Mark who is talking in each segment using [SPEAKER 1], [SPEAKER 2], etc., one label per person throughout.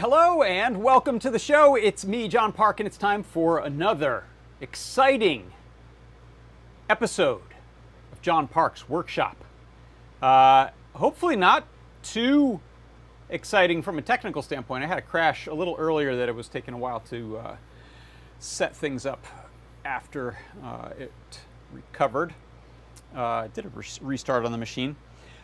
[SPEAKER 1] hello and welcome to the show. It's me, John Park, and it's time for another exciting episode of John Park's Workshop. Hopefully not too exciting from a technical standpoint. I had a crash a little earlier that it was taking a while to set things up after it recovered. Did a restart on the machine.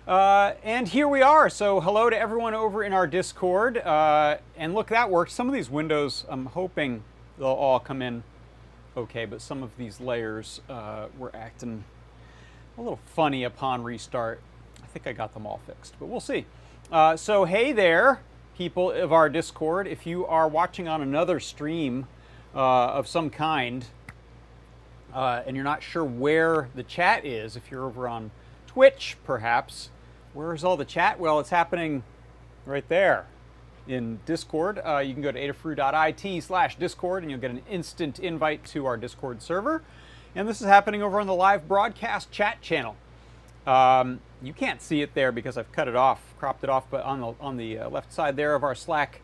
[SPEAKER 1] And here we are. So hello to everyone over in our Discord. And look, that worked. Some of these windows, I'm hoping they'll all come in okay, but some of these layers were acting a little funny upon restart. I think I got them all fixed, but we'll see. So hey there, people of our Discord. If you are watching on another stream of some kind, and you're not sure where the chat is, if you're over on Twitch, perhaps, where's all the chat? Well, it's happening right there in Discord. You can go to adafruit.it/Discord and you'll get an instant invite to our Discord server. And this is happening over on the live broadcast chat channel. You can't see it there because I've cut it off, cropped it off, but on the left side there of our Slack,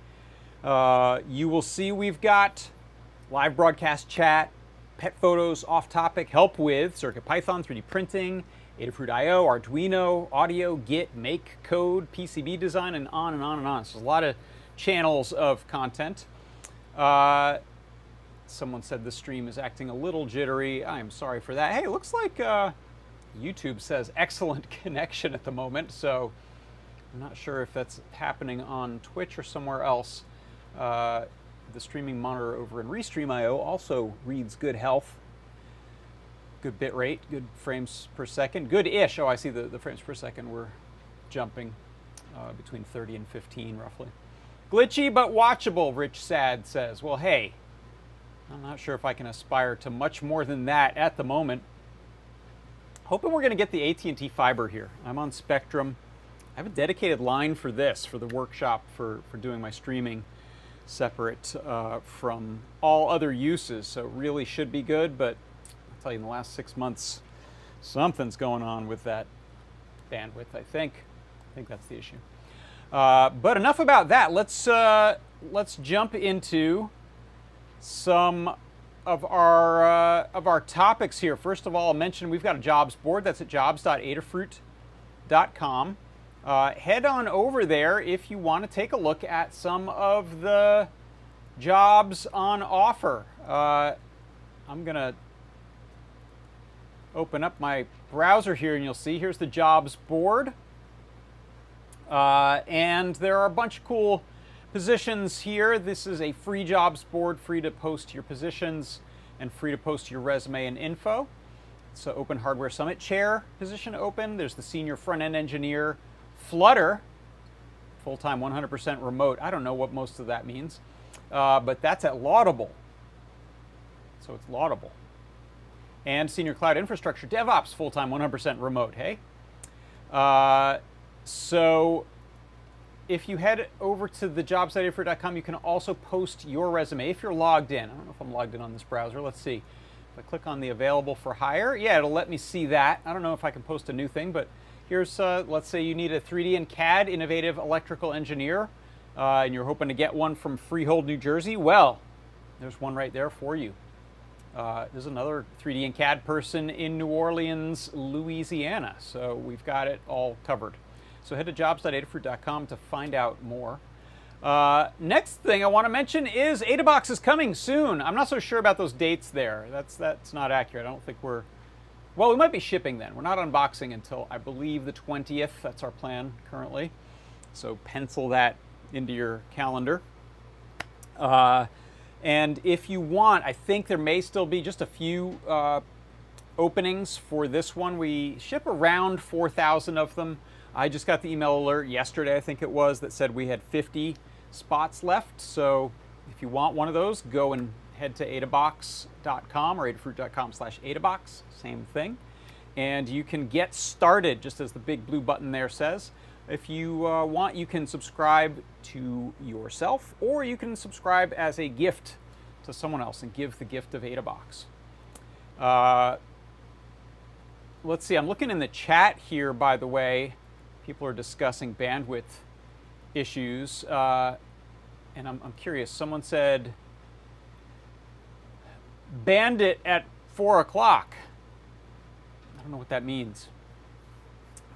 [SPEAKER 1] you will see we've got live broadcast chat, pet photos, off-topic, help with CircuitPython, 3D printing, Adafruit I/O, Arduino, audio, Git, make, code, PCB design, and on and on and on. So there's a lot of channels of content. Someone said the stream is acting a little jittery. I am sorry for that. Hey, it looks like YouTube says excellent connection at the moment, so I'm not sure if that's happening on Twitch or somewhere else. The streaming monitor over in Restream.io also reads good health. Good bit rate, good frames per second, good-ish. Oh, I see the frames per second were jumping between 30 and 15 roughly. Glitchy but watchable, Rich Sad says. Well, hey, I'm not sure if I can aspire to much more than that at the moment. Hoping we're going to get the AT&T fiber here. I'm on Spectrum. I have a dedicated line for this, for the workshop, for doing my streaming separate from all other uses. So it really should be good, but I'll tell you, in the last 6 months, something's going on with that bandwidth, I think. I think that's the issue. But enough about that. Let's jump into some of our topics here. First of all, I'll mention we've got a jobs board. That's at jobs.adafruit.com. Head on over there if you want to take a look at some of the jobs on offer. I'm going to open up my browser here and you'll see here's the jobs board. And there are a bunch of cool positions here. This is a free jobs board, free to post your positions and free to post your resume and info. It's an Open Hardware Summit chair position open. There's the senior front-end engineer, Flutter, full-time 100% remote. I don't know what most of that means, but that's at Laudable. So it's Laudable. And senior cloud infrastructure DevOps, full-time 100% remote, hey? So if you head over to the jobs.adafruit.com, you can also post your resume if you're logged in. I don't know if I'm logged in on this browser. Let's see. If I click on the available for hire, yeah, it'll let me see that. I don't know if I can post a new thing, but here's, let's say you need a 3D and CAD innovative electrical engineer, and you're hoping to get one from Freehold, New Jersey. Well, there's one right there for you. There's another 3D and CAD person in New Orleans, Louisiana. So we've got it all covered. So head to jobs.adafruit.com to find out more. Next thing I want to mention is AdaBox is coming soon. I'm not so sure about those dates there. That's not accurate. I don't think we're... Well, we might be shipping then. We're not unboxing until, I believe, the 20th. That's our plan currently. So pencil that into your calendar. And if you want, I think there may still be just a few openings for this one. We ship around 4,000 of them. I just got the email alert yesterday, I think it was, that said we had 50 spots left. So if you want one of those, go and head to adabox.com or adafruit.com/adabox, same thing. And you can get started, just as the big blue button there says. If you want, you can subscribe to yourself, or you can subscribe as a gift to someone else and give the gift of AdaBox. Let's see, I'm looking in the chat here, by the way. People are discussing bandwidth issues. and I'm curious. Someone said, bandit at 4 o'clock. I don't know what that means.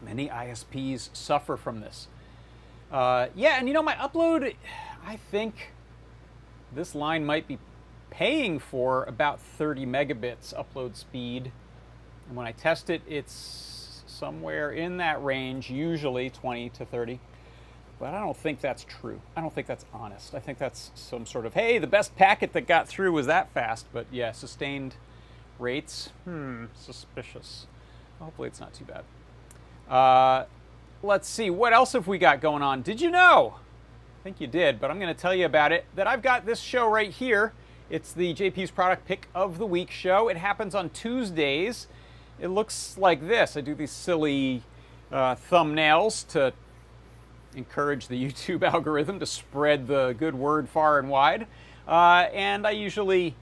[SPEAKER 1] Many ISPs suffer from this. Yeah, and you know, my upload, I think this line might be paying for about 30 megabits upload speed. And when I test it, it's somewhere in that range, usually 20 to 30. But I don't think that's true. I don't think that's honest. I think that's some sort of, hey, the best packet that got through was that fast. But yeah, sustained rates, suspicious. Hopefully it's not too bad. Let's see, what else have we got going on? Did you know? I think you did, but I'm going to tell you about it, that I've got this show right here. It's the JP's Product Pick of the Week show. It happens on Tuesdays. It looks like this. I do these silly thumbnails to encourage the YouTube algorithm to spread the good word far and wide. And I usually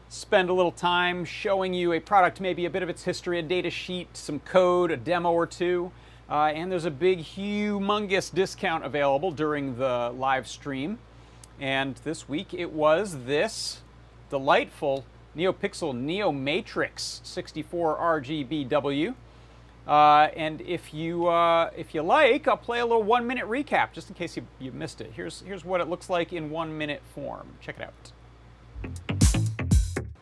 [SPEAKER 1] spend a little time showing you a product, maybe a bit of its history, a data sheet, some code, a demo or two. And there's a big, humongous discount available during the live stream. And this week it was this delightful NeoPixel NeoMatrix 64 RGBW. And if you like, I'll play a little 1-minute recap just in case you missed it. Here's what it looks like in 1-minute form. Check it out.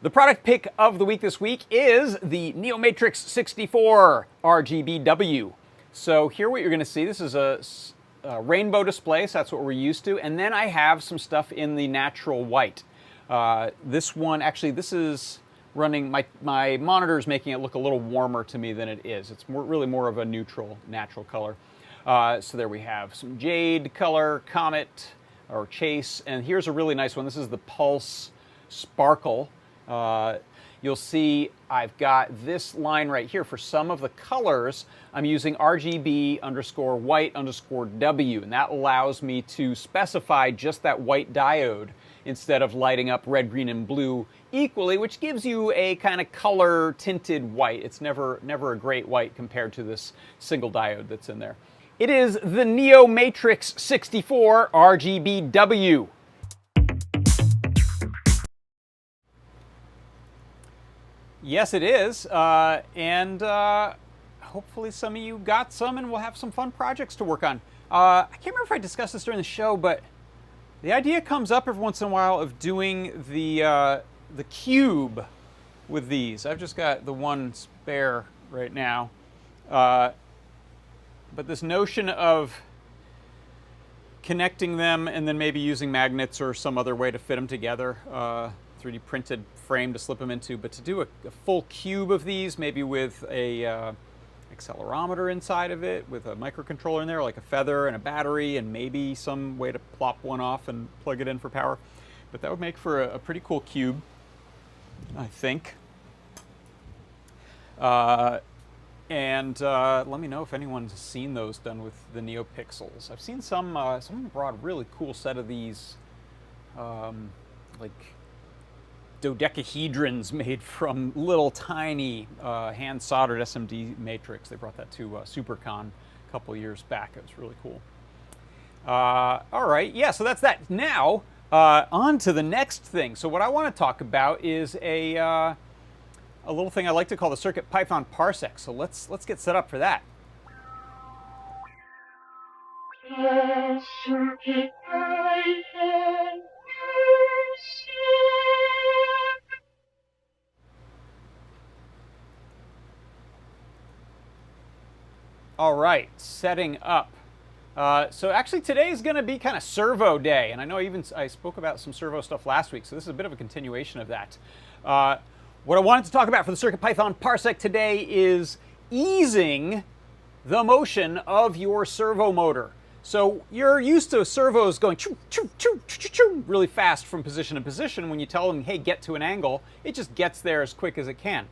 [SPEAKER 1] The product pick of the week this week is the NeoMatrix 64 RGBW. So here what you're going to see, this is a rainbow display, so that's what we're used to. And then I have some stuff in the natural white. This one, actually, this is running, my monitor is making it look a little warmer to me than it is. It's really more of a neutral, natural color. So there we have some jade color, comet, or chase. And here's a really nice one. This is the Pulse Sparkle. You'll see I've got this line right here. For some of the colors, I'm using RGB_white_W, and that allows me to specify just that white diode instead of lighting up red, green, and blue equally, which gives you a kind of color tinted white. It's never a great white compared to this single diode that's in there. It is the NeoMatrix 64 RGBW. Yes, it is, and hopefully some of you got some, and we'll have some fun projects to work on. I can't remember if I discussed this during the show, but the idea comes up every once in a while of doing the cube with these. I've just got the one spare right now, but this notion of connecting them and then maybe using magnets or some other way to fit them together. 3D printed frame to slip them into, but to do a full cube of these, maybe with a accelerometer inside of it, with a microcontroller in there, like a feather and a battery, and maybe some way to plop one off and plug it in for power. But that would make for a pretty cool cube, I think. And let me know if anyone's seen those done with the NeoPixels. I've seen someone brought a really cool set of these, like dodecahedrons made from little tiny hand soldered SMD matrix. They brought that to SuperCon a couple years back. It was really cool. All right, yeah, so that's that. Now, on to the next thing. So what I want to talk about is a little thing I like to call the CircuitPython parsec. So let's get set up for that. CircuitPython parsec. All right, setting up. So actually today is going to be kind of servo day, and I know I spoke about some servo stuff last week, so this is a bit of a continuation of that. What I wanted to talk about for the CircuitPython parsec today is easing the motion of your servo motor. So you're used to servos going choo, choo, choo, choo, choo, choo, really fast from position to position. When you tell them, hey, get to an angle, it just gets there as quick as it can.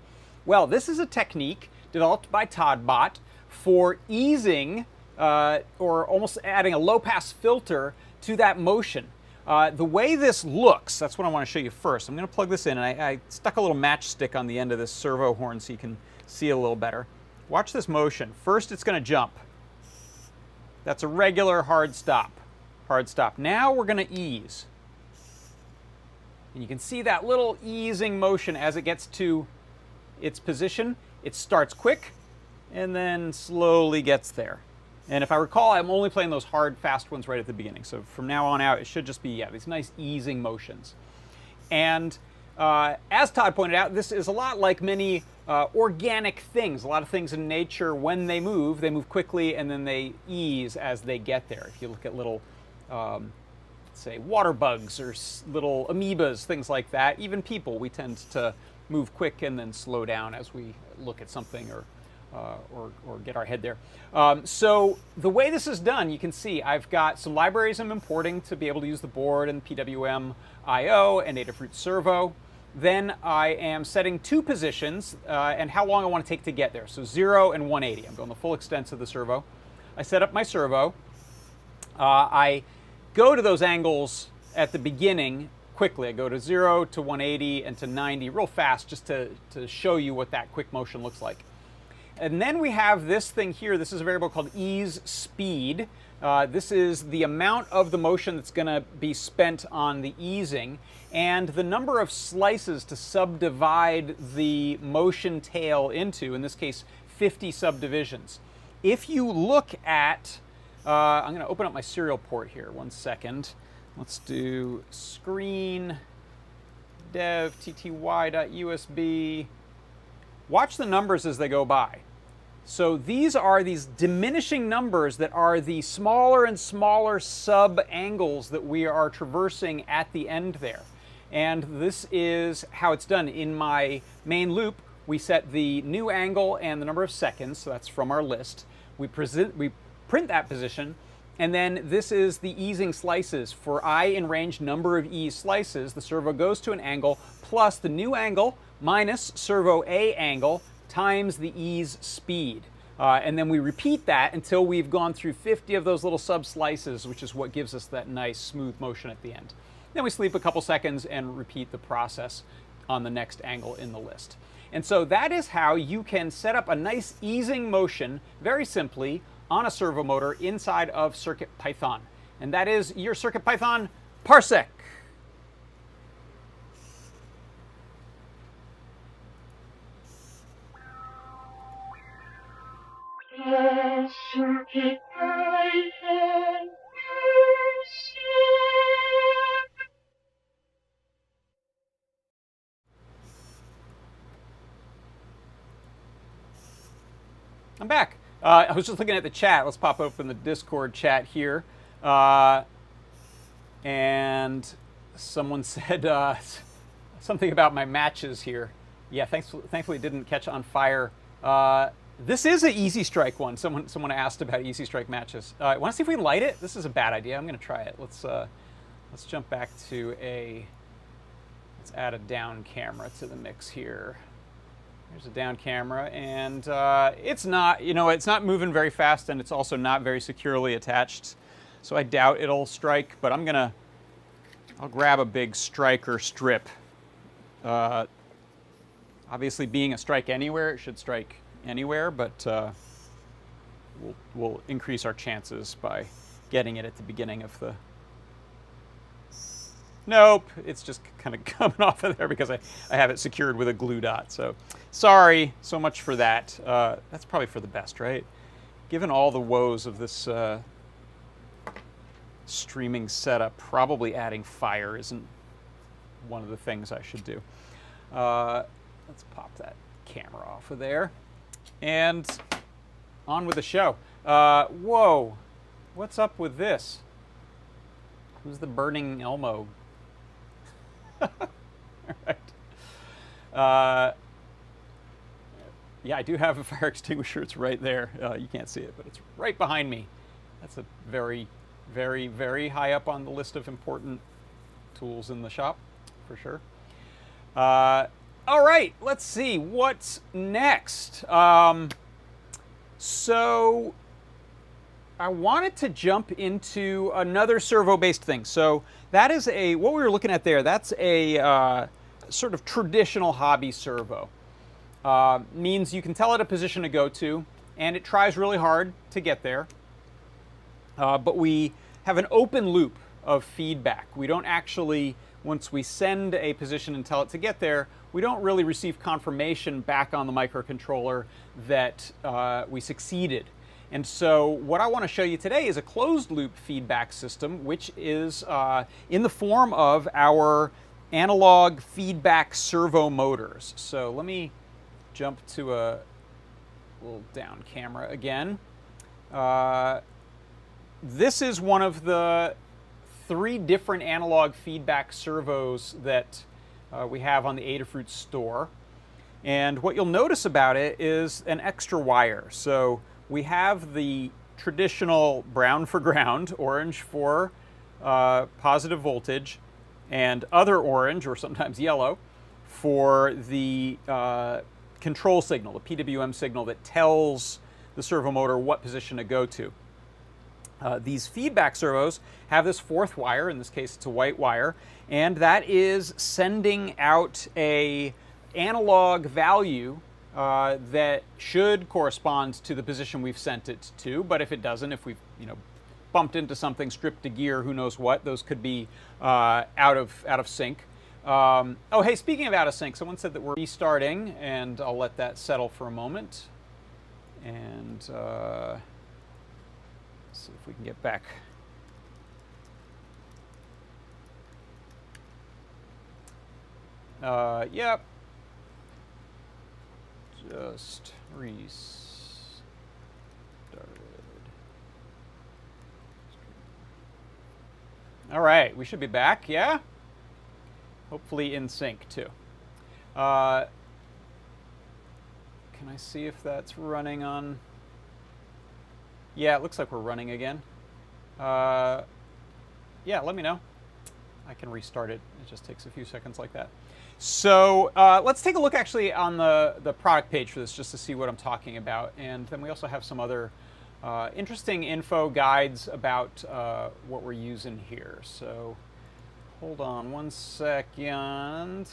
[SPEAKER 1] Well, this is a technique developed by ToddBot for easing or almost adding a low-pass filter to that motion. The way this looks, that's what I want to show you first. I'm going to plug this in, and I stuck a little matchstick on the end of this servo horn so you can see a little better. Watch this motion. First, it's going to jump. That's a regular hard stop. Hard stop. Now we're going to ease. And you can see that little easing motion as it gets to its position. It starts quick and then slowly gets there. And if I recall, I'm only playing those hard, fast ones right at the beginning. So from now on out, it should just be, yeah, these nice easing motions. And as Todd pointed out, this is a lot like many organic things. A lot of things in nature, when they move quickly and then they ease as they get there. If you look at little, say, water bugs or little amoebas, things like that, even people, we tend to move quick and then slow down as we look at something or get our head there. So the way this is done, you can see I've got some libraries I'm importing to be able to use the board and PWM IO and Adafruit Servo. Then I am setting 2 positions and how long I want to take to get there. So 0 and 180. I'm going the full extent of the servo. I set up my servo. I go to those angles at the beginning quickly. I go to 0 to 180 and to 90 real fast just to show you what that quick motion looks like. And then we have this thing here. This is a variable called ease speed. This is the amount of the motion that's going to be spent on the easing and the number of slices to subdivide the motion tail into, in this case, 50 subdivisions. If you look at, I'm going to open up my serial port here, 1 second. Let's do screen dev tty.usb. Watch the numbers as they go by. So these are these diminishing numbers that are the smaller and smaller sub-angles that we are traversing at the end there. And this is how it's done. In my main loop, we set the new angle and the number of seconds, so that's from our list. We print that position, and then this is the easing slices. For I in range number of ease slices, the servo goes to an angle plus the new angle minus servo A angle times the ease speed. And then we repeat that until we've gone through 50 of those little sub-slices, which is what gives us that nice smooth motion at the end. Then we sleep a couple seconds and repeat the process on the next angle in the list. And so that is how you can set up a nice easing motion very simply on a servo motor inside of CircuitPython. And that is your CircuitPython parsec. I'm back. I was just looking at the chat. Let's pop open the Discord chat here. And someone said something about my matches here. Yeah, thankfully it didn't catch on fire. This is an Easy Strike one. Someone asked about Easy Strike matches. Want to see if we can light it? This is a bad idea. I'm going to try it. Let's jump back to let's add a down camera to the mix here. There's a down camera, and it's not, it's not moving very fast, and it's also not very securely attached. So I doubt it'll strike, but I'll grab a big striker strip. Obviously, being a strike anywhere, it should strike anywhere, but we'll increase our chances by getting it at the beginning of the... Nope, it's just kind of coming off of there because I have it secured with a glue dot. So sorry so much for that. That's probably for the best, right? Given all the woes of this streaming setup, probably adding fire isn't one of the things I should do. Let's pop that camera off of there. And on with the show. Whoa, what's up with this? Who's the burning Elmo? All right. Yeah, I do have a fire extinguisher. It's right there. You can't see it, but it's right behind me. That's a very, very, very high up on the list of important tools in the shop, for sure. All right, let's see what's next. So I wanted to jump into another servo-based thing. So that is what we were looking at there, that's a sort of traditional hobby servo. Means you can tell it a position to go to, and it tries really hard to get there. But we have an open loop of feedback. We don't actually, once we send a position and tell it to get there, we don't really receive confirmation back on the microcontroller that we succeeded. And so what I want to show you today is a closed loop feedback system, which is in the form of our analog feedback servo motors. So let me jump to a little down camera again. This is one of the 3 different analog feedback servos that we have on the Adafruit store. And what you'll notice about it is an extra wire. So we have the traditional brown for ground, orange for positive voltage, and other orange, or sometimes yellow, for the control signal, the PWM signal that tells the servo motor what position to go to. These feedback servos have this 4th wire, in this case it's a white wire, and that is sending out a analog value that should correspond to the position we've sent it to, but if it doesn't, if we've bumped into something, stripped a gear, who knows what, those could be out of sync. Oh, hey, speaking of out of sync, someone said that we're restarting, and I'll let that settle for a moment. And see if we can get back. Yep. Just restarted. All right, we should be back, yeah? Hopefully in sync, too. Can I see if that's running on? Yeah, it looks like we're running again. Yeah, let me know. I can restart it. It just takes a few seconds like that. So let's take a look actually on the product page for this, just to see what I'm talking about. And then we also have some other interesting info guides about what we're using here. So hold on one second.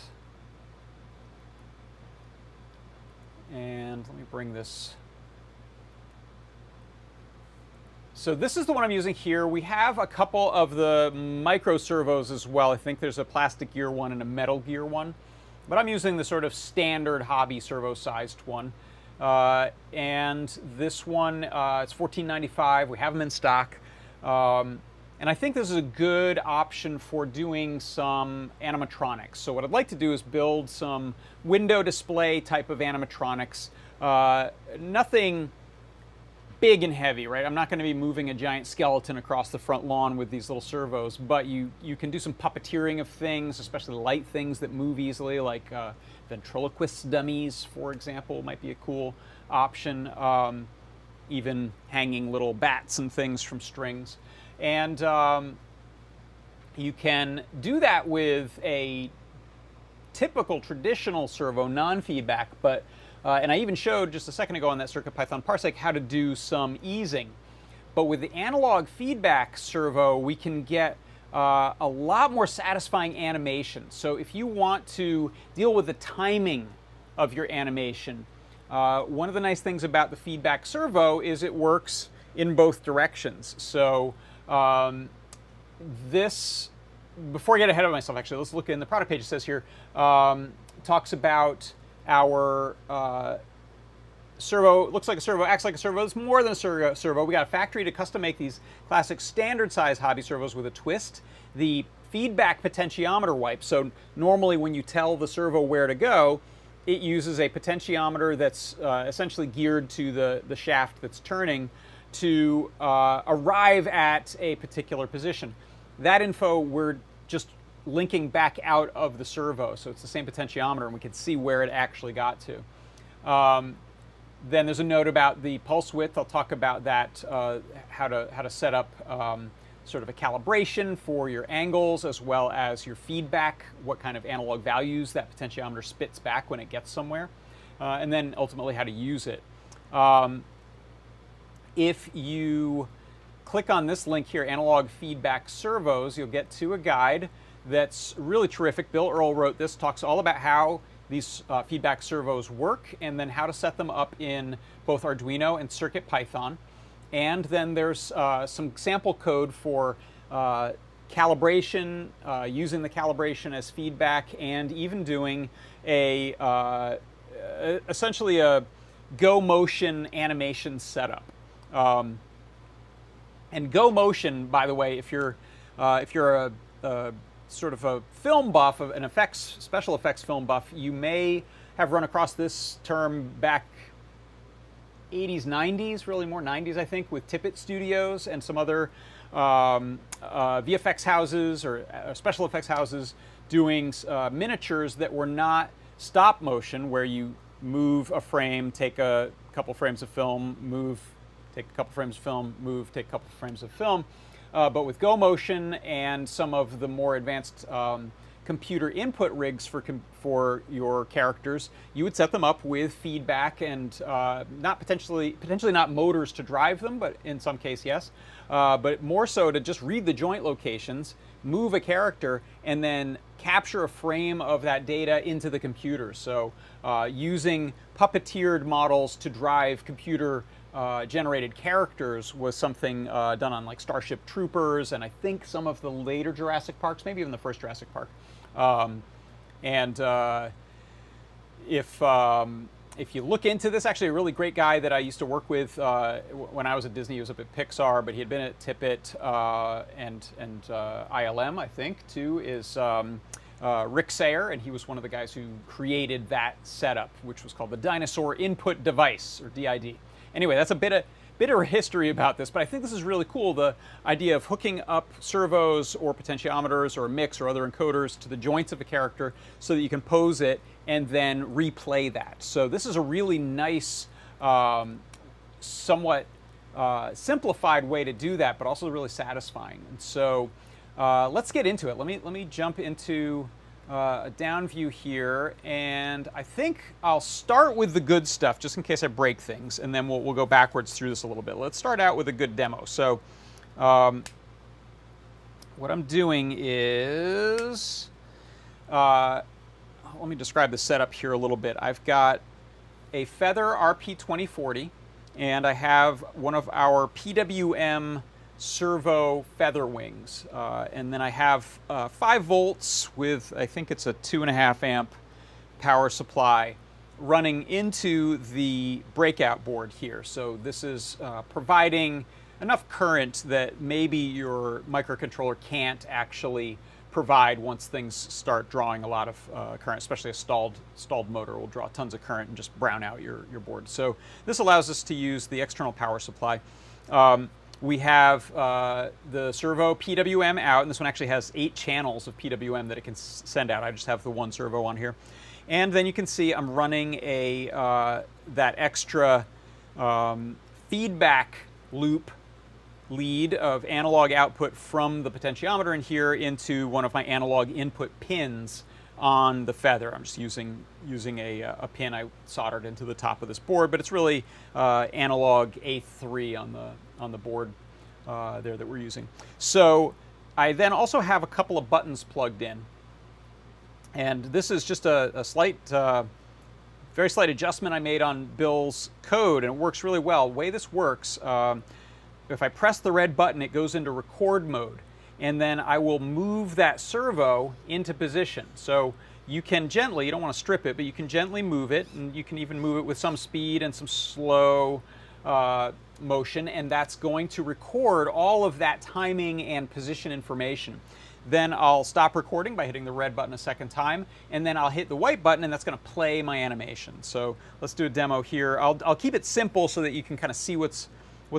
[SPEAKER 1] And let me bring this. So this is the one I'm using here. We have a couple of the micro servos as well. I think there's a plastic gear one and a metal gear one. But I'm using the sort of standard hobby servo-sized one. And this one, it's $14.95. We have them in stock. And I think this is a good option for doing some animatronics. So what I'd like to do is build some window display type of animatronics. Nothing big and heavy, right? I'm not going to be moving a giant skeleton across the front lawn with these little servos, but you can do some puppeteering of things, especially light things that move easily, like ventriloquist dummies, for example, might be a cool option. Even hanging little bats and things from strings. And you can do that with a typical traditional servo, non-feedback, but and I even showed just a second ago on that CircuitPython Parsec how to do some easing. But with the analog feedback servo, we can get a lot more satisfying animation. So if you want to deal with the timing of your animation, one of the nice things about the feedback servo is it works in both directions. So this, before I get ahead of myself, actually, let's look in the product page. It says here, talks about our servo. Looks like a servo, acts like a servo. It's more than a servo. We got a factory to custom make these classic standard size hobby servos with a twist. The feedback potentiometer wipe. So normally when you tell the servo where to go, it uses a potentiometer that's essentially geared to the shaft that's turning to arrive at a particular position. That info we're just linking back out of the servo, so it's the same potentiometer, and we can see where it actually got to. Then there's a note about the pulse width. I'll talk about that, how to set up sort of a calibration for your angles as well as your feedback, what kind of analog values that potentiometer spits back when it gets somewhere, and then ultimately how to use it. If you click on this link here, Analog Feedback Servos, you'll get to a guide that's really terrific. Bill Earl wrote this, talks all about how these feedback servos work and then how to set them up in both Arduino and CircuitPython. And then there's some sample code for calibration, using the calibration as feedback, and even doing essentially a go motion animation setup. And go motion, by the way, if you're a sort of a film buff, an special effects film buff, you may have run across this term back 80s, 90s, really more 90s, I think, with Tippett Studios and some other VFX houses or special effects houses doing miniatures that were not stop motion, where you move a frame, take a couple frames of film, move, take a couple frames of film, move, take a couple frames of film. But with go motion and some of the more advanced computer input rigs for your characters, you would set them up with feedback and not potentially not motors to drive them, but in some case yes, but more so to just read the joint locations, move a character, and then capture a frame of that data into the computer. So using puppeteered models to drive computer generated characters was something done on like Starship Troopers, and I think some of the later Jurassic Parks, maybe even the first Jurassic Park. If you look into this, actually a really great guy that I used to work with when I was at Disney, he was up at Pixar, but he had been at Tippett and ILM, I think, too, is Rick Sayer, and he was one of the guys who created that setup, which was called the Dinosaur Input Device, or DID. Anyway, that's a bit of history about this, but I think this is really cool, the idea of hooking up servos or potentiometers or a mix or other encoders to the joints of a character so that you can pose it and then replay that. So this is a really nice, somewhat simplified way to do that, but also really satisfying. And so let's get into it. Let me jump into a down view here, and I think I'll start with the good stuff just in case I break things, and then we'll go backwards through this a little bit. Let's start out with a good demo. So what I'm doing is, let me describe the setup here a little bit. I've got a Feather RP2040, and I have one of our PWM Servo feather wings, and then I have 5 volts with, I think it's a 2.5 amp power supply running into the breakout board here. So this is providing enough current that maybe your microcontroller can't actually provide once things start drawing a lot of current, especially a stalled motor will draw tons of current and just brown out your board. So this allows us to use the external power supply. We have the Servo PWM out, and this one actually has 8 channels of PWM that it can send out. I just have the one Servo on here. And then you can see I'm running that extra feedback loop lead of analog output from the potentiometer in here into one of my analog input pins on the Feather. I'm just using a pin I soldered into the top of this board, but it's really analog A3 on the board there that we're using. So I then also have a couple of buttons plugged in, and this is just a slight, very slight adjustment I made on Bill's code, and it works really well. The way this works, if I press the red button, it goes into record mode, and then I will move that servo into position. So you can gently, you don't want to strip it, but you can gently move it, and you can even move it with some speed and some slow motion, and that's going to record all of that timing and position information. Then I'll stop recording by hitting the red button a second time, and then I'll hit the white button, and that's going to play my animation. So let's do a demo here. I'll keep it simple so that you can kind of see what's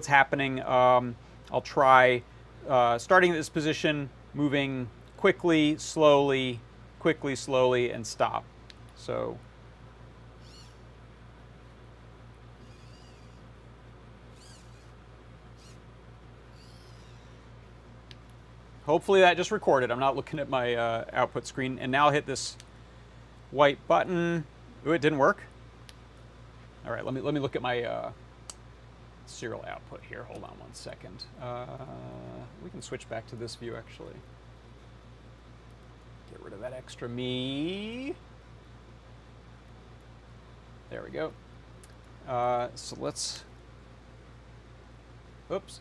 [SPEAKER 1] happening. I'll try starting at this position, moving quickly, slowly, and stop. So hopefully that just recorded. I'm not looking at my output screen. And now I'll hit this white button. Ooh, it didn't work. All right, let me look at my serial output here. Hold on one second. We can switch back to this view, actually. Get rid of that extra me. There we go. So let's, oops.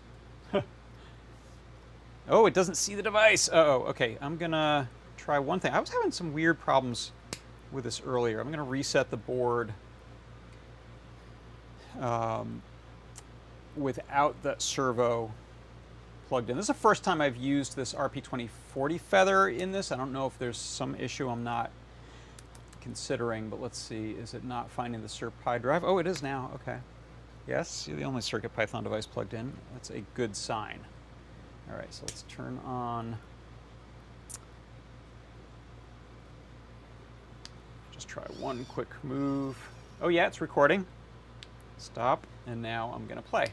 [SPEAKER 1] Oh, it doesn't see the device. Uh-oh, okay. I'm going to try one thing. I was having some weird problems with this earlier. I'm going to reset the board without the servo plugged in. This is the first time I've used this RP2040 feather in this. I don't know if there's some issue I'm not considering, but let's see. Is it not finding the SIRPi drive? Oh, it is now. Okay. Yes, you're the only CircuitPython device plugged in. That's a good sign. All right, so let's turn on. Just try one quick move. Oh yeah, it's recording. Stop, and now I'm going to play.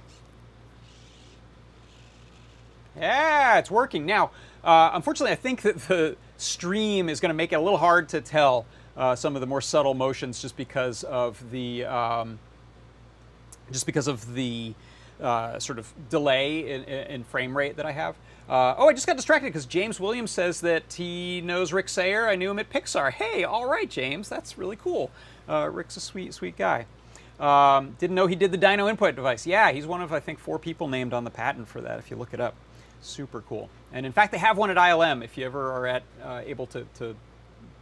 [SPEAKER 1] Yeah, it's working. Now, unfortunately, I think that the stream is going to make it a little hard to tell some of the more subtle motions just because of the sort of delay in frame rate that I have. Oh, I just got distracted because James Williams says that he knows Rick Sayer. I knew him at Pixar. Hey, all right, James, that's really cool. Rick's a sweet, sweet guy. Didn't know he did the dyno input device. Yeah, he's one of, I think, 4 people named on the patent for that, if you look it up. Super cool. And in fact, they have one at ILM. If you ever are able to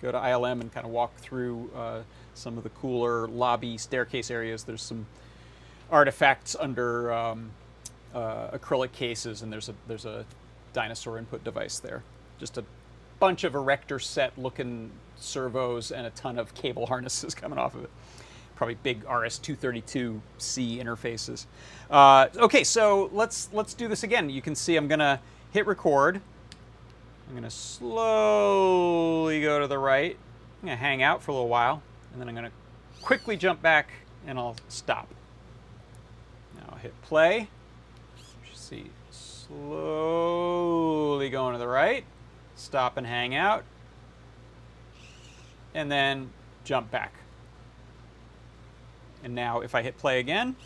[SPEAKER 1] go to ILM and kind of walk through some of the cooler lobby staircase areas, there's some artifacts under acrylic cases, and there's a dinosaur input device there. Just a bunch of erector set looking servos and a ton of cable harnesses coming off of it. Probably big RS-232C interfaces. Okay, so let's do this again. You can see I'm gonna hit record. I'm gonna slowly go to the right. I'm gonna hang out for a little while, and then I'm gonna quickly jump back, and I'll stop. Now I'll hit play. You see, slowly going to the right, stop and hang out, and then jump back. And now if I hit play again,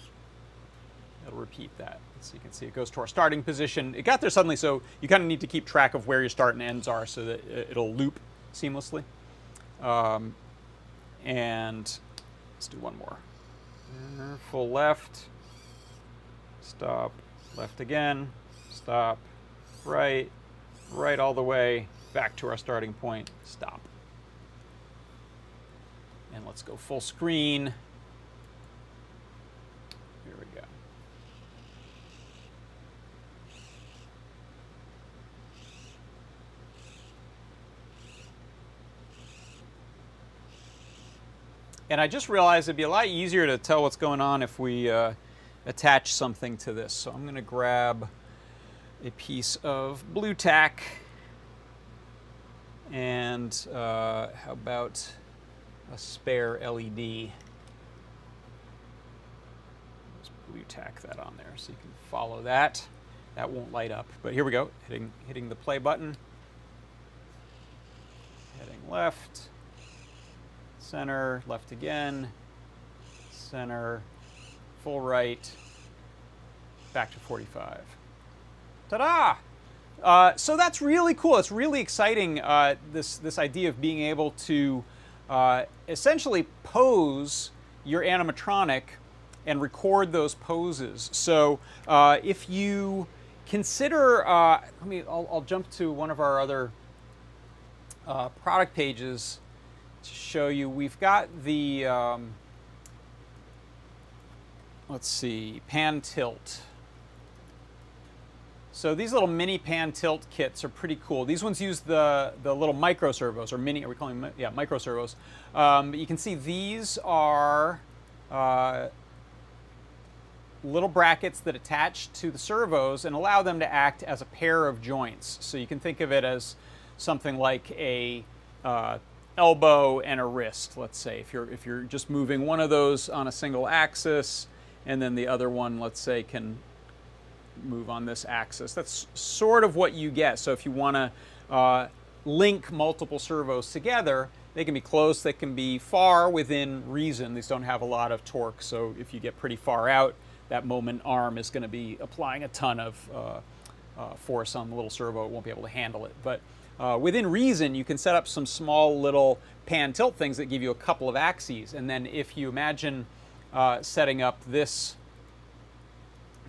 [SPEAKER 1] it'll repeat that. So you can see it goes to our starting position. It got there suddenly, so you kind of need to keep track of where your start and ends are so that it'll loop seamlessly. And let's do one more. Full left, stop, left again, stop, right, right all the way, back to our starting point, stop. And let's go full screen. Here we go. And I just realized it'd be a lot easier to tell what's going on if we attach something to this. So I'm going to grab a piece of blue tack, and how about a spare LED? You tack that on there so you can follow that. That won't light up, but here we go. Hitting the play button. Heading left, center, left again, center, full right, back to 45. Ta-da! So that's really cool. It's really exciting. This idea of being able to essentially pose your animatronic and record those poses. So if you consider, I'll jump to one of our other product pages to show you. We've got the, let's see, pan tilt. So these little mini pan tilt kits are pretty cool. These ones use the little micro servos, or mini, are we calling them? Yeah, micro servos. But you can see these are little brackets that attach to the servos and allow them to act as a pair of joints. So you can think of it as something like a elbow and a wrist, let's say. If you're just moving one of those on a single axis, and then the other one, let's say, can move on this axis. That's sort of what you get. So if you want to link multiple servos together, they can be close, they can be far within reason. These don't have a lot of torque, so if you get pretty far out, that moment arm is going to be applying a ton of force on the little servo. It won't be able to handle it. But within reason, you can set up some small little pan tilt things that give you a couple of axes. And then if you imagine setting up this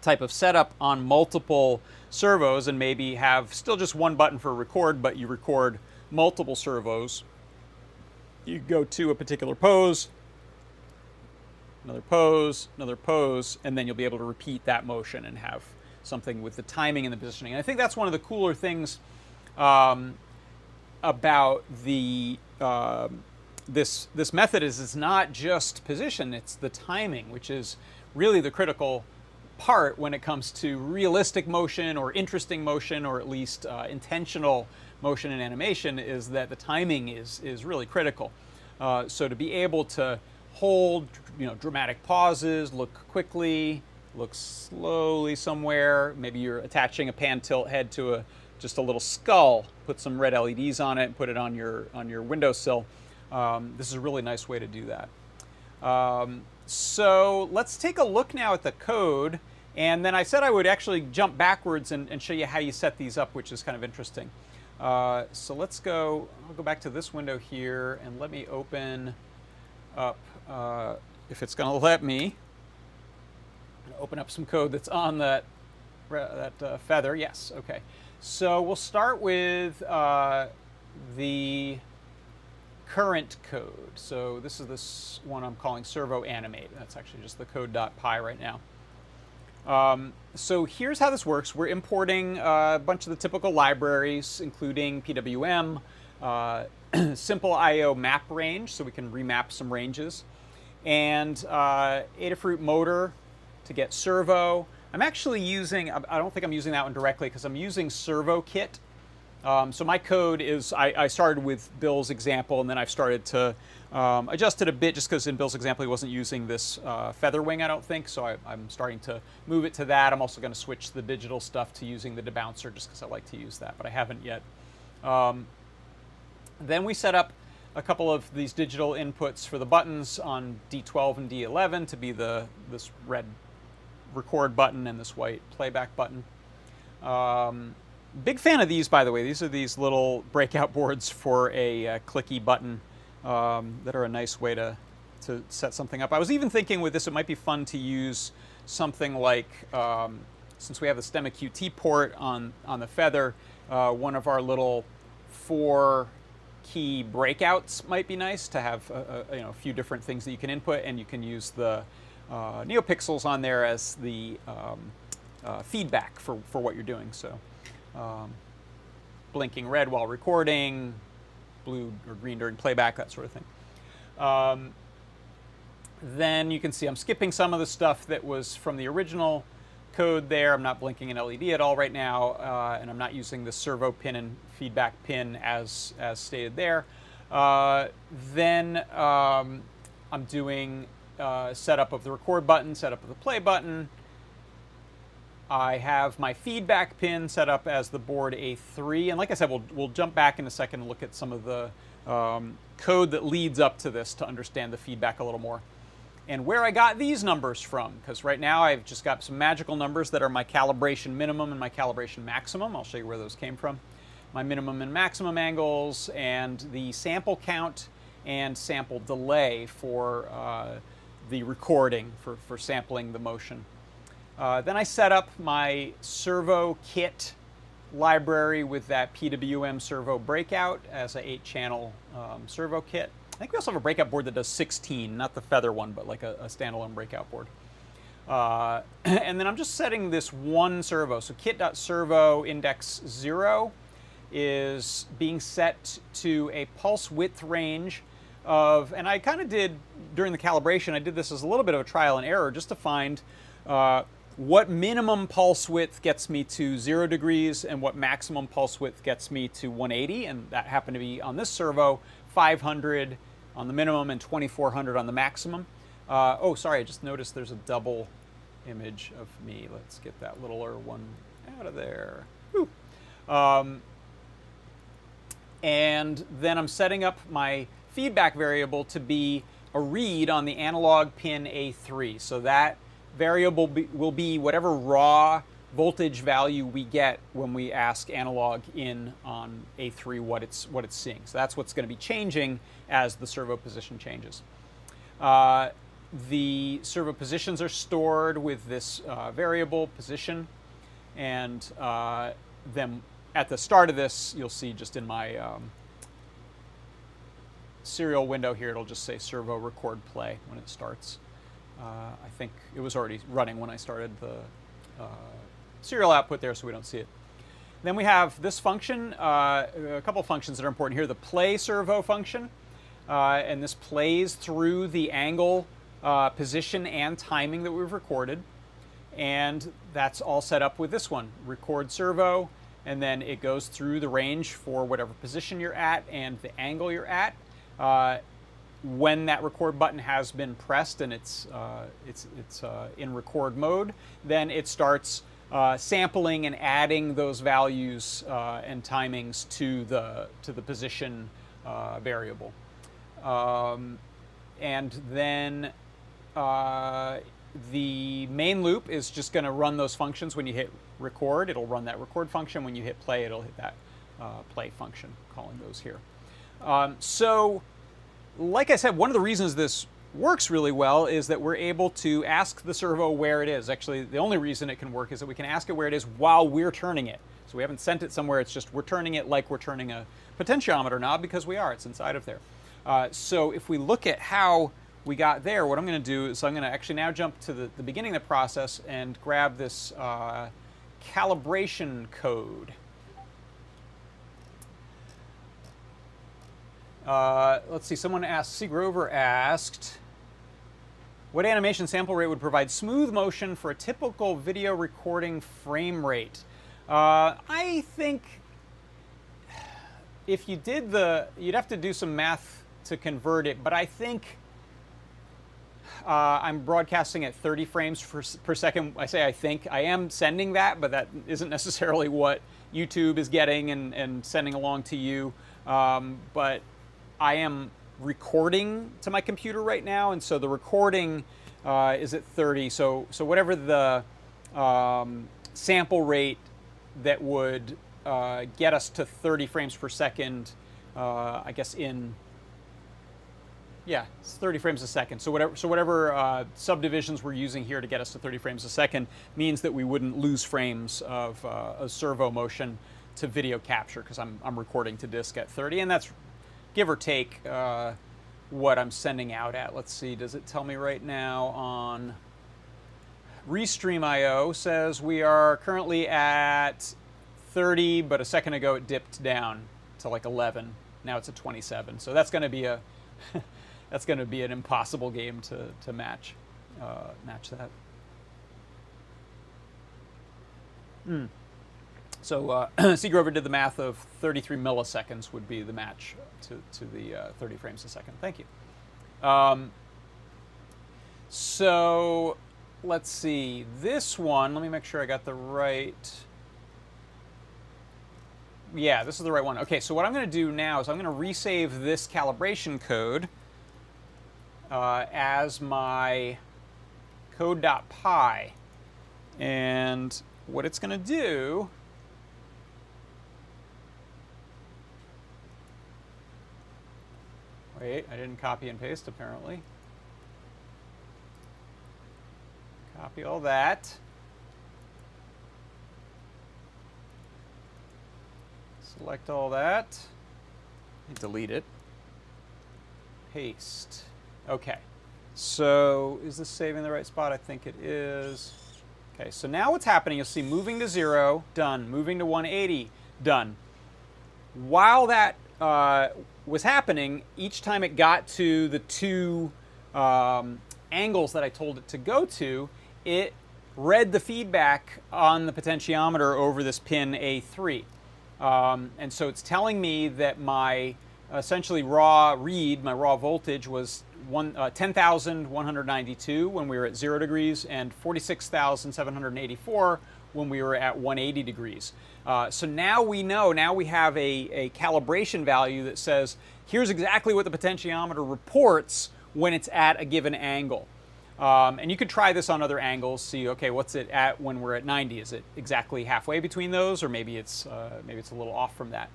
[SPEAKER 1] type of setup on multiple servos and maybe have still just one button for record, but you record multiple servos. You go to a particular pose, another pose, another pose, and then you'll be able to repeat that motion and have something with the timing and the positioning. And I think that's one of the cooler things about the this method is it's not just position, it's the timing, which is really the critical part when it comes to realistic motion or interesting motion, or at least intentional motion in animation, is that the timing is really critical. So to be able to hold, dramatic pauses, look quickly, look slowly somewhere. Maybe you're attaching a pan tilt head to just a little skull. Put some red LEDs on it and put it on your windowsill. This is a really nice way to do that. So let's take a look now at the code. And then I said I would actually jump backwards and show you how you set these up, which is kind of interesting. So let's go, I'll go back to this window here and let me open up, if it's going to let me, open up some code that's on that feather. Yes, okay. So we'll start with the current code. So this is this one I'm calling Servo Animate. That's actually just the code.py right now. So here's how this works. We're importing a bunch of the typical libraries, including PWM, simple I/O map range, so we can remap some ranges, and Adafruit motor to get servo. I'm actually using, I don't think I'm using that one directly because I'm using Servo kit. So my code is, I started with Bill's example, and then I've started to adjust it a bit just because in Bill's example he wasn't using this feather wing, I don't think, so I'm starting to move it to that. I'm also going to switch the digital stuff to using the debouncer just because I like to use that, but I haven't yet. Then we set up a couple of these digital inputs for the buttons on D12 and D11 to be this red record button and this white playback button. Big fan of these, by the way. These are these little breakout boards for a clicky button that are a nice way to set something up. I was even thinking with this it might be fun to use something like, since we have the STEMMA QT port on the feather, one of our little 4-key breakouts might be nice to have a few different things that you can input, and you can use the NeoPixels on there as the feedback for what you're doing. So blinking red while recording, blue or green during playback, that sort of thing. Then you can see I'm skipping some of the stuff that was from the original code there. I'm not blinking an LED at all right now, and I'm not using the servo pin and feedback pin as stated there. Then I'm doing setup of the record button, setup of the play button. I have my feedback pin set up as the board A3, and like I said, we'll jump back in a second and look at some of the code that leads up to this to understand the feedback a little more. And where I got these numbers from, because right now I've just got some magical numbers that are my calibration minimum and my calibration maximum. I'll show you where those came from. My minimum and maximum angles, and the sample count and sample delay for the recording, for sampling the motion. Then I set up my Servo kit library with that PWM Servo breakout as an 8-channel Servo kit. I think we also have a breakout board that does 16, not the feather one, but like a standalone breakout board. And then I'm just setting this one servo. So kit.servo index 0 is being set to a pulse width range of, and I kind of did, during the calibration, I did this as a little bit of a trial and error just to find what minimum pulse width gets me to 0 degrees and what maximum pulse width gets me to 180, and that happened to be on this servo 500 on the minimum and 2400 on the maximum. Oh, sorry, I just noticed there's a double image of me. Let's get that littler one out of there. Whew. And then I'm setting up my feedback variable to be a read on the analog pin A3. So that variable will be whatever raw voltage value we get when we ask analog in on A3 what it's seeing. So that's what's going to be changing as the servo position changes. the servo positions are stored with this variable position, and then at the start of this, you'll see just in my serial window here, it'll just say servo record play when it starts. I think it was already running when I started the serial output there, so we don't see it. Then we have this function, a couple functions that are important here. The play servo function, and this plays through the angle, position, and timing that we've recorded. And that's all set up with this one, record servo, and then it goes through the range for whatever position you're at and the angle you're at. When that record button has been pressed and it's in record mode, then it starts sampling and adding those values and timings to the position variable, and then the main loop is just going to run those functions. When you hit record, it'll run that record function. When you hit play, it'll hit that play function, calling those here. So, like I said, one of the reasons this works really well is that we're able to ask the servo where it is. Actually, the only reason it can work is that we can ask it where it is while we're turning it. So we haven't sent it somewhere, it's just we're turning it like we're turning a potentiometer knob, because we are, it's inside of there. So if we look at how we got there, what I'm going to do is I'm going to actually now jump to the beginning of the process and grab this calibration code. Let's see, someone asked, C. Grover asked, what animation sample rate would provide smooth motion for a typical video recording frame rate? I think if you did you'd have to do some math to convert it, but I think I'm broadcasting at 30 frames per second. I say I think. I am sending that, but that isn't necessarily what YouTube is getting and sending along to you. But I am recording to my computer right now, and so the recording is at 30. So whatever the sample rate that would get us to 30 frames per second, I guess it's 30 frames a second. So whatever subdivisions we're using here to get us to 30 frames a second means that we wouldn't lose frames of a servo motion to video capture, because I'm recording to disk at 30, and that's give or take what I'm sending out at. Let's see, does it tell me right now on Restream.io? Says we are currently at 30, but a second ago it dipped down to like 11. Now it's at 27. So that's going to be that's going to be an impossible game to match that. So C. Grover did the math of 33 milliseconds would be the match to the 30 frames a second. Thank you. So let's see. This one, let me make sure I got the right... Yeah, this is the right one. Okay, so what I'm going to do now is I'm going to resave this calibration code as my code.py. And what it's going to do... Wait, I didn't copy and paste, apparently. Copy all that. Select all that. Delete it. Paste. Okay. So, is this saving the right spot? I think it is. Okay, so now what's happening, you'll see moving to 0, done. Moving to 180, done. While that was happening, each time it got to the two angles that I told it to go to, it read the feedback on the potentiometer over this pin A3. And so it's telling me that my essentially raw read, my raw voltage was 10,192 when we were at 0 degrees and 46,784 when we were at 180 degrees. So now we know, now we have a calibration value that says, here's exactly what the potentiometer reports when it's at a given angle. And you could try this on other angles, see, okay, what's it at when we're at 90? Is it exactly halfway between those, or maybe it's a little off from that?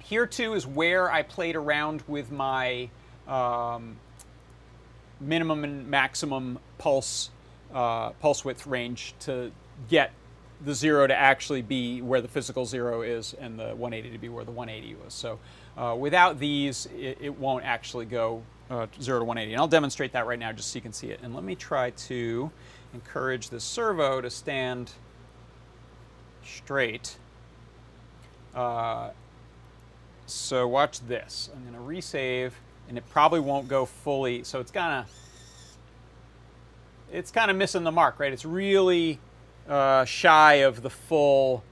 [SPEAKER 1] Here too is where I played around with my minimum and maximum pulse width range to get the 0 to actually be where the physical 0 is and the 180 to be where the 180 was. So without these, it won't actually go 0 to 180. And I'll demonstrate that right now just so you can see it. And let me try to encourage the servo to stand straight. So watch this. I'm going to resave, and it probably won't go fully. So it's kind of missing the mark, right? It's really shy of the full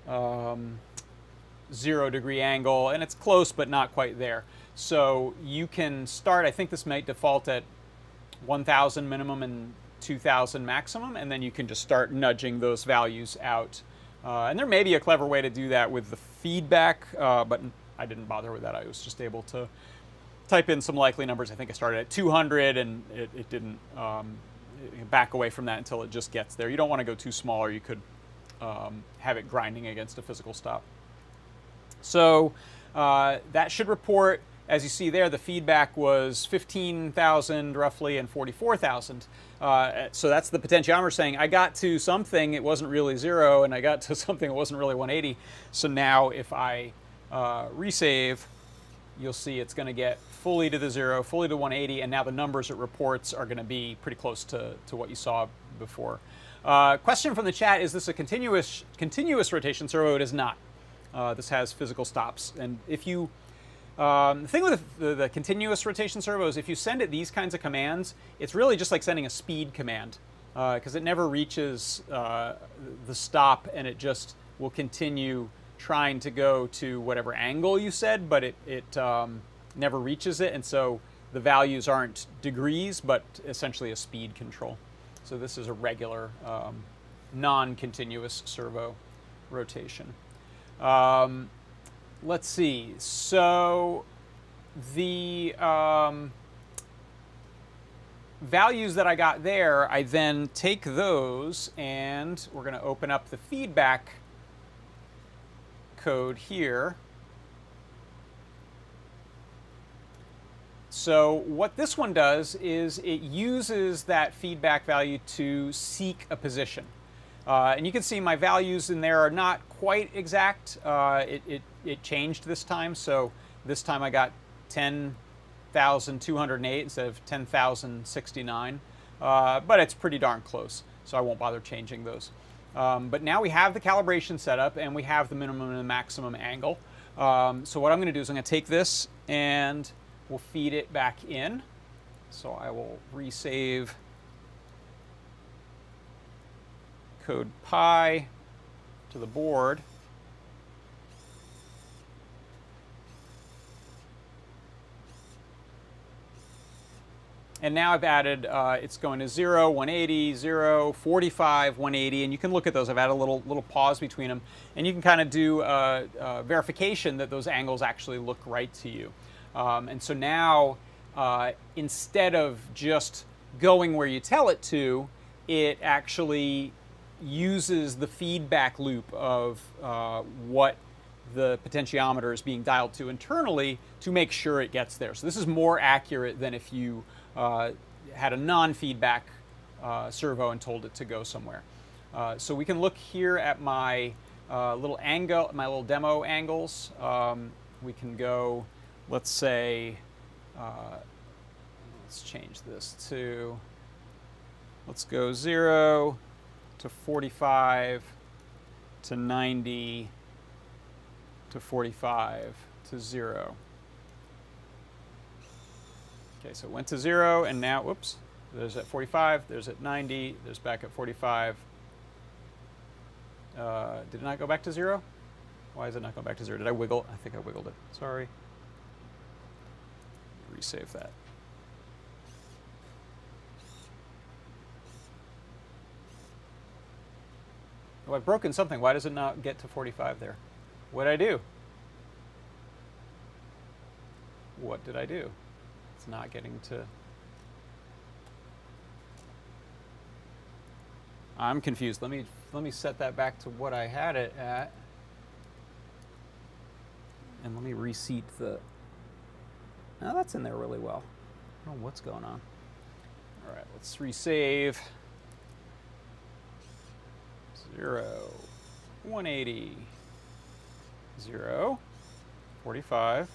[SPEAKER 1] 0-degree angle, and it's close but not quite there. So you can start, I think this might default at 1,000 minimum and 2,000 maximum, and then you can just start nudging those values out. And there may be a clever way to do that with the feedback, but I didn't bother with that. I was just able to type in some likely numbers. I think I started at 200, and it didn't back away from that until it just gets there. You don't want to go too small, or you could have it grinding against a physical stop. So that should report, as you see there, the feedback was 15,000 roughly and 44,000. So that's the potentiometer saying, I got to something, it wasn't really 0, and I got to something, it wasn't really 180. So now if I resave, you'll see it's going to get fully to the 0, fully to 180, and now the numbers it reports are going to be pretty close to what you saw before. Question from the chat, is this a continuous rotation servo? It is not. This has physical stops. And if you, the thing with the continuous rotation servos, if you send it these kinds of commands, it's really just like sending a speed command, because it never reaches the stop, and it just will continue trying to go to whatever angle you said, but it never reaches it, and so the values aren't degrees, but essentially a speed control. So this is a regular non-continuous servo rotation. Let's see. So the values that I got there, I then take those, and we're going to open up the feedback code here. So what this one does is it uses that feedback value to seek a position. And you can see my values in there are not quite exact. It changed this time. So this time I got 10,208 instead of 10,069. But it's pretty darn close, so I won't bother changing those. But now we have the calibration set up, and we have the minimum and the maximum angle. So what I'm going to do is I'm going to take this and we'll feed it back in. So I will resave code pi to the board. And now I've added, it's going to 0, 180, 0, 45, 180, and you can look at those. I've added a little pause between them, and you can kind of do verification that those angles actually look right to you. And so now, instead of just going where you tell it to, it actually uses the feedback loop of what the potentiometer is being dialed to internally to make sure it gets there. So this is more accurate than if you had a non-feedback servo and told it to go somewhere. So we can look here at my little demo angles. We can go, let's say, let's change this to, let's go 0 to 45 to 90 to 45 to 0. Okay, so it went to 0, and now, whoops, there's at 45, there's at 90, there's back at 45. Did it not go back to 0? Why is it not going back to 0? Did I wiggle? I think I wiggled it. Sorry. Resave that. Oh, I've broken something. Why does it not get to 45 there? What did I do? What did I do? It's not getting to... I'm confused. Let me set that back to what I had it at. And let me reseat the... Now that's in there really well. I don't know what's going on. All right, let's resave. 0, 180, 0, 45.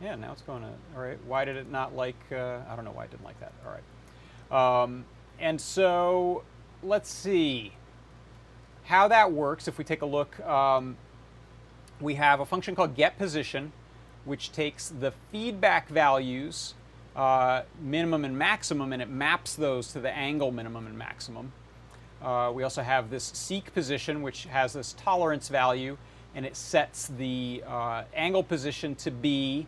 [SPEAKER 1] Yeah, now it's going to, all right, why did it not like, I don't know why it didn't like that. All right. And so let's see how that works. If we take a look, we have a function called Getposition, which takes the feedback values, minimum and maximum, and it maps those to the angle minimum and maximum. We also have this seek position, which has this tolerance value, and it sets the angle position to be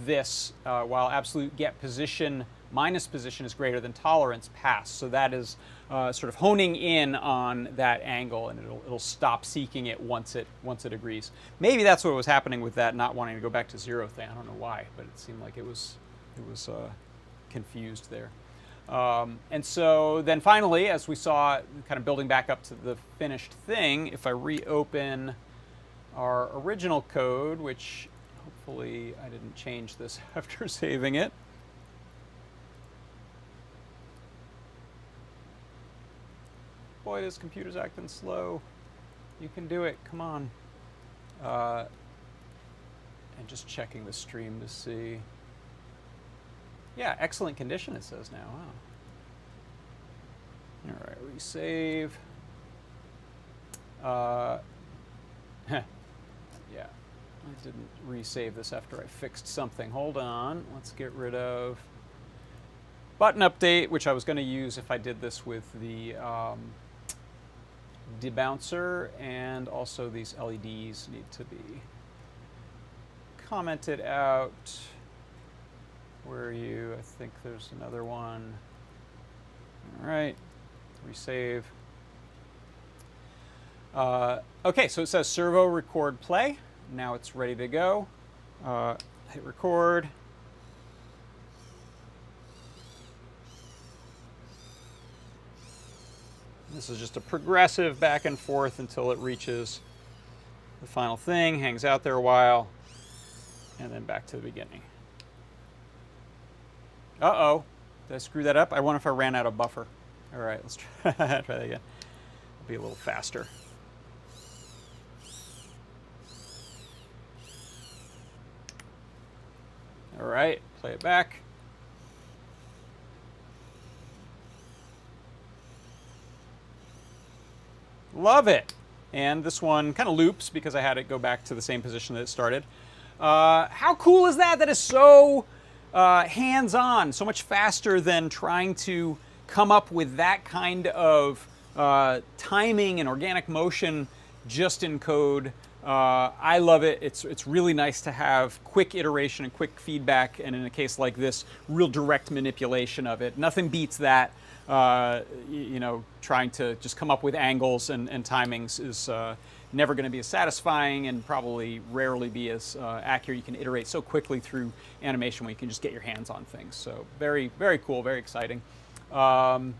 [SPEAKER 1] this, while absolute get position minus position is greater than tolerance pass. So that is sort of honing in on that angle, and it'll stop seeking it once it agrees. Maybe that's what was happening with that not wanting to go back to 0 thing. I don't know why, but it seemed like it was confused there. And so then finally, as we saw, kind of building back up to the finished thing, if I reopen our original code, which hopefully I didn't change this after saving it. Boy, this computer's acting slow. You can do it, come on. And just checking the stream to see. Yeah, excellent condition, it says now. Wow. All right, resave. Yeah, I didn't resave this after I fixed something. Hold on, let's get rid of button update, which I was going to use if I did this with the debouncer, and also these LEDs need to be commented out. Where are you? I think there's another one. All right, resave. Okay, so it says servo record play. Now it's ready to go. Hit record. This is just a progressive back and forth until it reaches the final thing, hangs out there a while, and then back to the beginning. Uh-oh, did I screw that up? I wonder if I ran out of buffer. All right, let's try that again. It'll be a little faster. All right, play it back. Love it. And this one kind of loops because I had it go back to the same position that it started. How cool is that? That is so hands-on, so much faster than trying to come up with that kind of timing and organic motion just in code. I love it. It's really nice to have quick iteration and quick feedback, and in a case like this, real direct manipulation of it. Nothing beats that. You know, trying to just come up with angles and timings is never going to be as satisfying and probably rarely be as accurate. You can iterate so quickly through animation when you can just get your hands on things. So very, very cool, very exciting. That's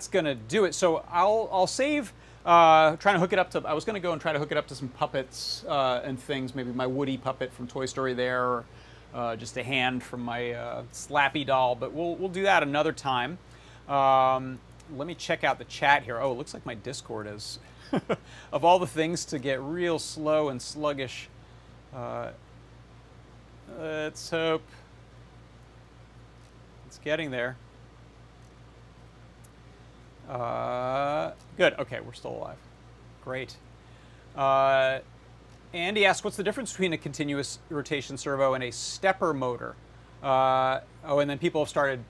[SPEAKER 1] going to do it. So I'll save trying to hook it up to, I was going to go and try to hook it up to some puppets and things, maybe my Woody puppet from Toy Story there, or just a hand from my Slappy doll, but we'll do that another time. Let me check out the chat here. Oh, it looks like my Discord is, of all the things to get real slow and sluggish. Let's hope it's getting there. Good, okay, we're still alive. Great. Andy asks, what's the difference between a continuous rotation servo and a stepper motor? Oh, and then people have started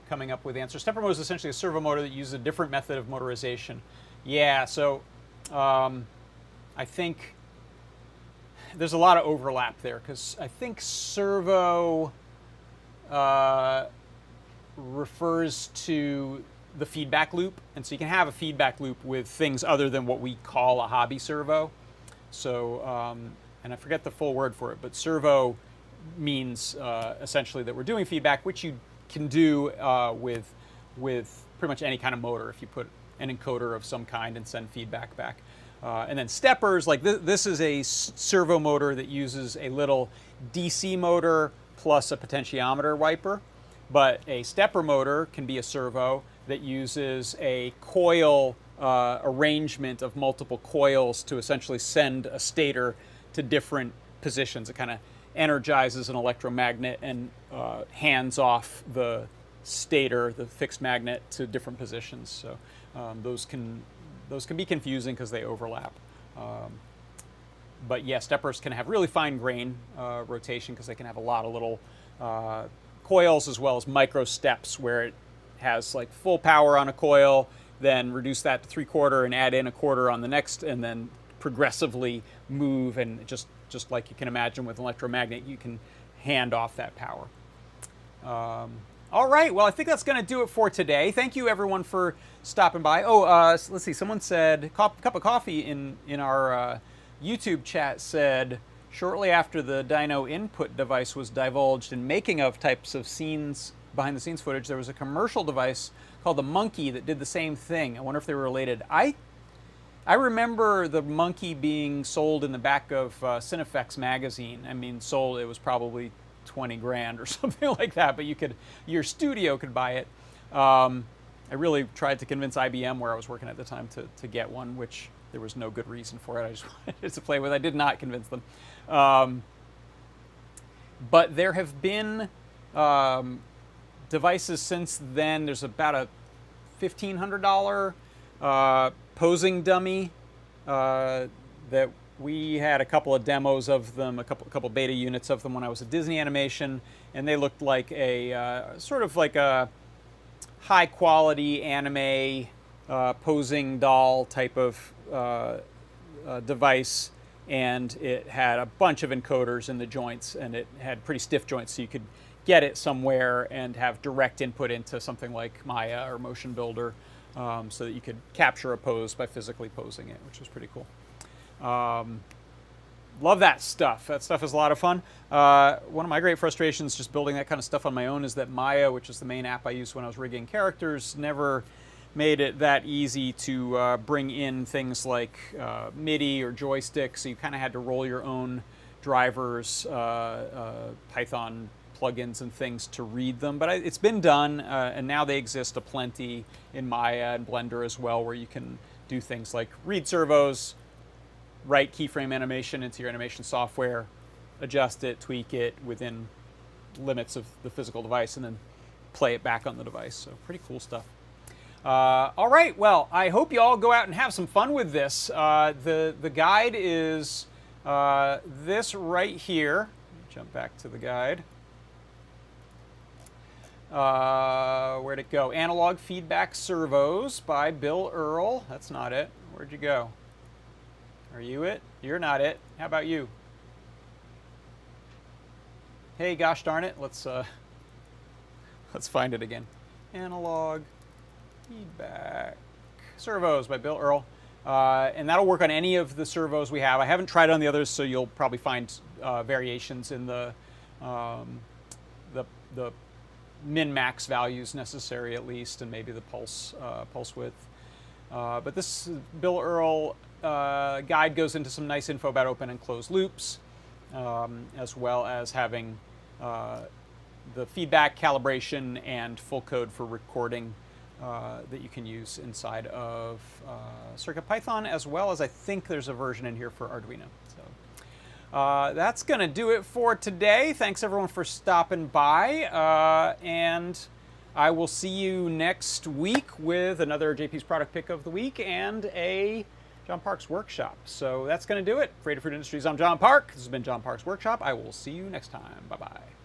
[SPEAKER 1] coming up with answers. Stepper motor is essentially a servo motor that uses a different method of motorization. Yeah, so I think there's a lot of overlap there, because I think servo refers to the feedback loop, and so you can have a feedback loop with things other than what we call a hobby servo. So, and I forget the full word for it, but servo means essentially that we're doing feedback, which you can do with pretty much any kind of motor if you put an encoder of some kind and send feedback back. And then steppers, like this is a servo motor that uses a little DC motor plus a potentiometer wiper. But a stepper motor can be a servo that uses a coil arrangement of multiple coils to essentially send a stator to different positions. It kind of energizes an electromagnet and hands off the stator, the fixed magnet, to different positions. So those can be confusing because they overlap. But yeah, steppers can have really fine grain rotation because they can have a lot of little coils as well as micro steps where it has like full power on a coil, then reduce that to 3/4 and add in 1/4 on the next, and then progressively move, and just like you can imagine with an electromagnet, you can hand off that power. All right, well, I think that's going to do it for today. Thank you, everyone, for stopping by. Oh, let's see. Someone said, cup of coffee in our YouTube chat said, shortly after the dyno input device was divulged in making of types of scenes, behind the scenes footage, there was a commercial device called the Monkey that did the same thing. I wonder if they were related. I remember the Monkey being sold in the back of Cinefex magazine. I mean, sold, it was probably 20 grand or something like that, but your studio could buy it. I really tried to convince IBM, where I was working at the time, to get one, which there was no good reason for it. I just wanted to play with it. I did not convince them. But there have been devices since then. There's about a $1,500 posing dummy that we had a couple of demos of them, a couple beta units of them when I was at Disney Animation, and they looked like a sort of like a high quality anime posing doll type of device, and it had a bunch of encoders in the joints, and it had pretty stiff joints, so you could get it somewhere and have direct input into something like Maya or Motion Builder, so that you could capture a pose by physically posing it, which was pretty cool. Love that stuff. That stuff is a lot of fun. One of my great frustrations just building that kind of stuff on my own is that Maya, which is the main app I used when I was rigging characters, never made it that easy to bring in things like MIDI or joystick, so you kind of had to roll your own drivers, Python plugins and things to read them. But it's been done, and now they exist aplenty in Maya and Blender as well, where you can do things like read servos, write keyframe animation into your animation software, adjust it, tweak it within limits of the physical device, and then play it back on the device. So pretty cool stuff. All right, well, I hope you all go out and have some fun with this. The guide is this right here. Jump back to the guide. Where'd it go? Analog Feedback Servos by Bill Earl. That's not it. Where'd you go? Are you it? You're not it. How about you? Hey, gosh darn it. Let's find it again. Analog Feedback Servos by Bill Earl. And that'll work on any of the servos we have. I haven't tried it on the others, so you'll probably find variations in the min-max values necessary, at least, and maybe the pulse width. But this Bill Earl guide goes into some nice info about open and closed loops, as well as having the feedback, calibration, and full code for recording that you can use inside of CircuitPython, as well as I think there's a version in here for Arduino. So that's going to do it for today. Thanks everyone for stopping by, and I will see you next week with another JP's Product Pick of the Week and a John Park's Workshop. So that's going to do it. For Adafruit Industries, I'm John Park. This has been John Park's Workshop. I will see you next time. Bye-bye.